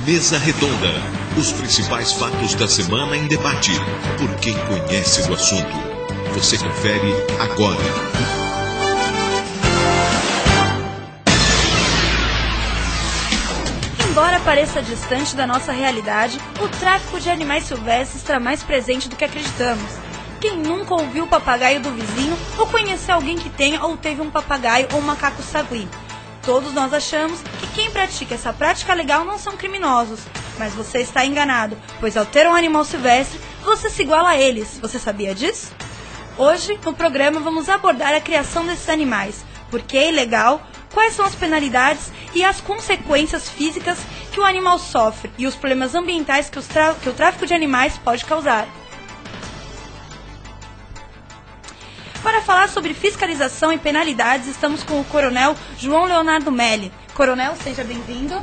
Mesa Redonda. Os principais fatos da semana em debate. Por quem conhece do assunto. Você confere agora. Embora pareça distante da nossa realidade, o tráfico de animais silvestres está mais presente do que acreditamos. Quem nunca ouviu o papagaio do vizinho ou conheceu alguém que tenha ou teve um papagaio ou um macaco sagui? Todos nós achamos que quem pratica essa prática legal não são criminosos. Mas você está enganado, pois ao ter um animal silvestre, você se iguala a eles. Você sabia disso? Hoje, no programa, vamos abordar a criação desses animais. Por que é ilegal? Quais são as penalidades e as consequências físicas que o animal sofre e os problemas ambientais que o tráfico de animais pode causar. Para falar sobre fiscalização e penalidades, estamos com o Coronel João Leonardo Melli. Coronel, seja bem-vindo.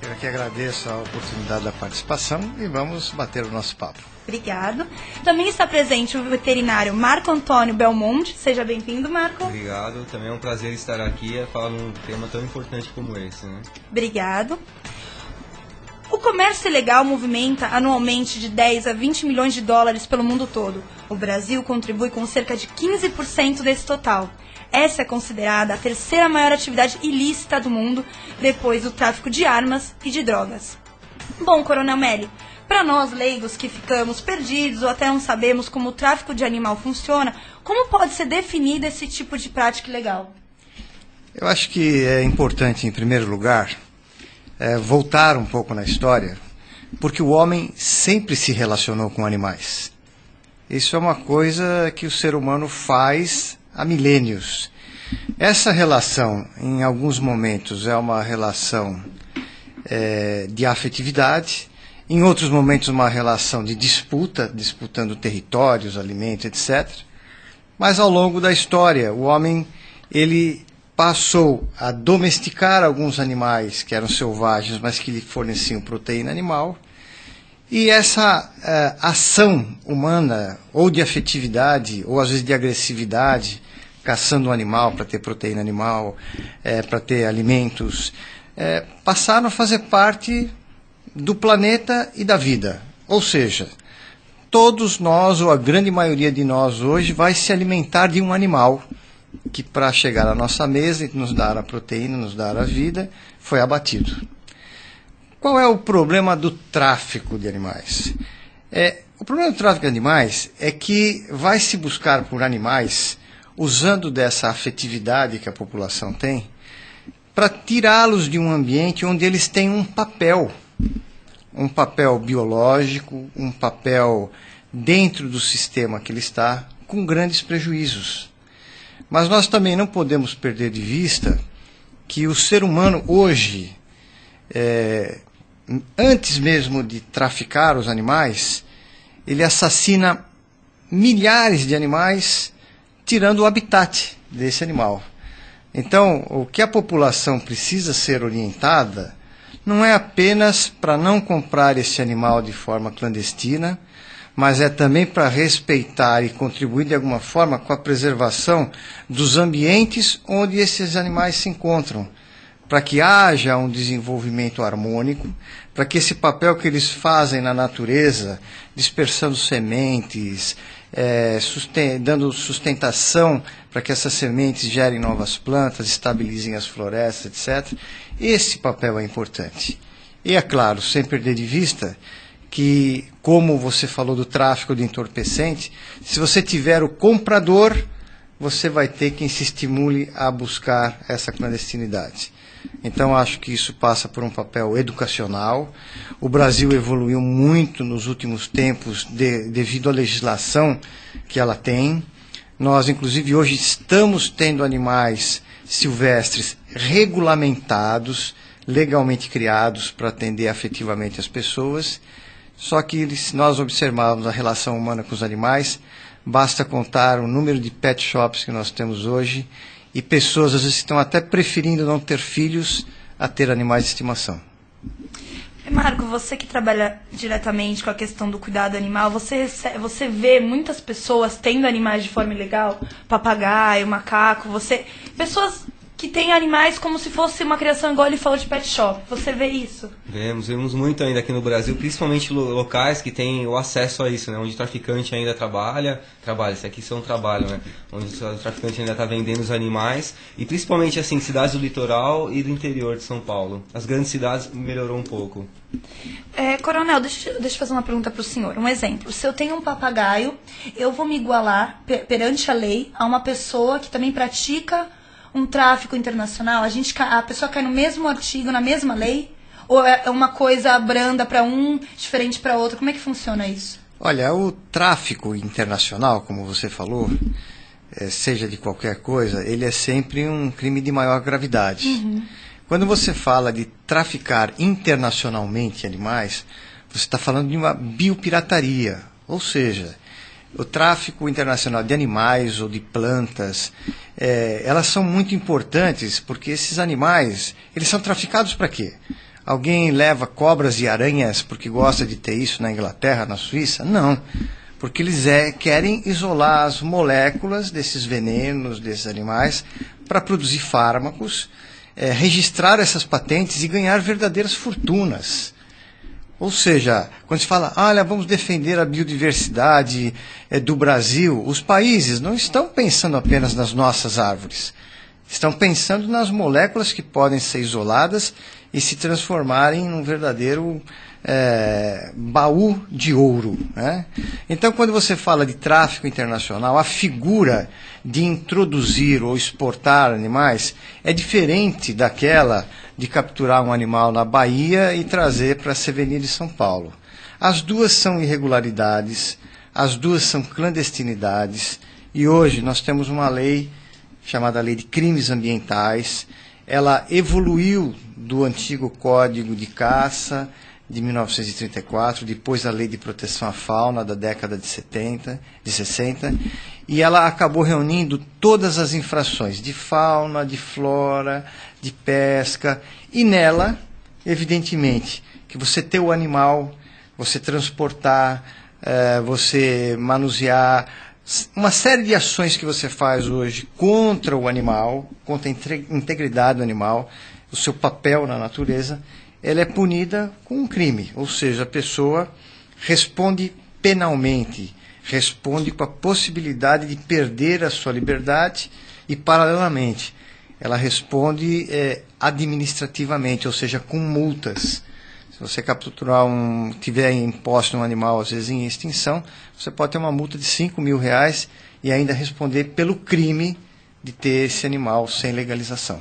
Eu que agradeço a oportunidade da participação e vamos bater o nosso papo. Obrigado. Também está presente o veterinário Marco Antônio Belmonte. Seja bem-vindo, Marco. Obrigado. Também é um prazer estar aqui e falar num tema tão importante como esse, né? Obrigado. O comércio ilegal movimenta anualmente de 10 a 20 milhões de dólares pelo mundo todo. O Brasil contribui com cerca de 15% desse total. Essa é considerada a terceira maior atividade ilícita do mundo, depois do tráfico de armas e de drogas. Bom, Coronel Melli, para nós leigos que ficamos perdidos ou até não sabemos como o tráfico de animal funciona, como pode ser definido esse tipo de prática ilegal? Eu acho que é importante, em primeiro lugar, voltar um pouco na história, porque o homem sempre se relacionou com animais. Isso é uma coisa que o ser humano faz há milênios. Essa relação, em alguns momentos, é uma relação de afetividade, em outros momentos uma relação de disputa, disputando territórios, alimentos, etc. Mas ao longo da história, o homem ele passou a domesticar alguns animais que eram selvagens, mas que lhe forneciam proteína animal. E essa ação humana, ou de afetividade, ou às vezes de agressividade, caçando um animal para ter proteína animal, para ter alimentos, passaram a fazer parte do planeta e da vida. Ou seja, todos nós, ou a grande maioria de nós hoje, vai se alimentar de um animal que, para chegar à nossa mesa e nos dar a proteína, nos dar a vida, foi abatido. Qual é o problema do tráfico de animais? O problema do tráfico de animais é que vai se buscar por animais, usando dessa afetividade que a população tem, para tirá-los de um ambiente onde eles têm um papel biológico, um papel dentro do sistema que ele está, com grandes prejuízos. Mas nós também não podemos perder de vista que o ser humano hoje, antes mesmo de traficar os animais, ele assassina milhares de animais, tirando o habitat desse animal. Então, o que a população precisa ser orientada não é apenas para não comprar esse animal de forma clandestina, mas é também para respeitar e contribuir de alguma forma com a preservação dos ambientes onde esses animais se encontram, para que haja um desenvolvimento harmônico, para que esse papel que eles fazem na natureza, dispersando sementes, dando sustentação para que essas sementes gerem novas plantas, estabilizem as florestas, etc. Esse papel é importante. E é claro, sem perder de vista que, como você falou do tráfico de entorpecente, se você tiver o comprador, você vai ter quem se estimule a buscar essa clandestinidade. Então, acho que isso passa por um papel educacional. O Brasil evoluiu muito nos últimos tempos devido à legislação que ela tem. Nós, inclusive, hoje estamos tendo animais silvestres regulamentados, legalmente criados para atender afetivamente as pessoas. Só que, se nós observarmos a relação humana com os animais, basta contar o número de pet shops que nós temos hoje, e pessoas às vezes estão até preferindo não ter filhos a ter animais de estimação. Marco, você que trabalha diretamente com a questão do cuidado animal, você vê muitas pessoas tendo animais de forma ilegal? Papagaio, macaco, pessoas que tem animais como se fosse uma criação igual ele falou de pet shop. Você vê isso? Vemos muito ainda aqui no Brasil, principalmente locais que têm o acesso a isso, né? Onde o traficante ainda trabalha, esse aqui são trabalho, né? Onde o traficante ainda está vendendo os animais, e principalmente assim, cidades do litoral e do interior de São Paulo. As grandes cidades melhorou um pouco. Coronel, deixa eu fazer uma pergunta para o senhor. Um exemplo, se eu tenho um papagaio, eu vou me igualar perante a lei a uma pessoa que também pratica um tráfico internacional? A pessoa cai no mesmo artigo, na mesma lei? Ou é uma coisa branda para um, diferente para outro? Como é que funciona isso? Olha, o tráfico internacional, como você falou, seja de qualquer coisa, ele é sempre um crime de maior gravidade. Uhum. Quando você fala de traficar internacionalmente animais, você está falando de uma biopirataria, ou seja, o tráfico internacional de animais ou de plantas, elas são muito importantes porque esses animais, eles são traficados para quê? Alguém leva cobras e aranhas porque gosta de ter isso na Inglaterra, na Suíça? Não, porque eles querem isolar as moléculas desses venenos, desses animais, para produzir fármacos, registrar essas patentes e ganhar verdadeiras fortunas. Ou seja, quando se fala, olha, vamos defender a biodiversidade do Brasil, os países não estão pensando apenas nas nossas árvores, estão pensando nas moléculas que podem ser isoladas e se transformarem num verdadeiro baú de ouro, né? Então, quando você fala de tráfico internacional, a figura de introduzir ou exportar animais é diferente daquela de capturar um animal na Bahia e trazer para a Sevenia de São Paulo. As duas são irregularidades, as duas são clandestinidades, e hoje nós temos uma lei chamada Lei de Crimes Ambientais. Ela evoluiu do antigo Código de Caça de 1934, depois a Lei de Proteção à Fauna da década de 60, e ela acabou reunindo todas as infrações de fauna, de flora, de pesca, e nela, evidentemente, que você ter o animal, você transportar, você manusear, uma série de ações que você faz hoje contra o animal, contra a integridade do animal, o seu papel na natureza, ela é punida com um crime, ou seja, a pessoa responde penalmente, responde com a possibilidade de perder a sua liberdade e, paralelamente, ela responde administrativamente, ou seja, com multas. Se você capturar tiver imposto um animal, às vezes em extinção, você pode ter uma multa de R$5.000 e ainda responder pelo crime de ter esse animal sem legalização.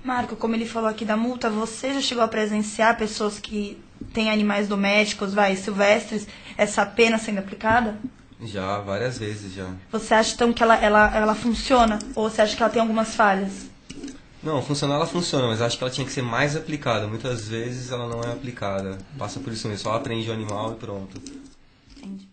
Marco, como ele falou aqui da multa, você já chegou a presenciar pessoas que têm animais domésticos, silvestres, essa pena sendo aplicada? Já, várias vezes já. Você acha então que ela funciona? Ou você acha que ela tem algumas falhas? Não, funcionar ela funciona, mas acho que ela tinha que ser mais aplicada. Muitas vezes ela não é aplicada. Passa por isso mesmo, só aprende o animal e pronto. Entendi.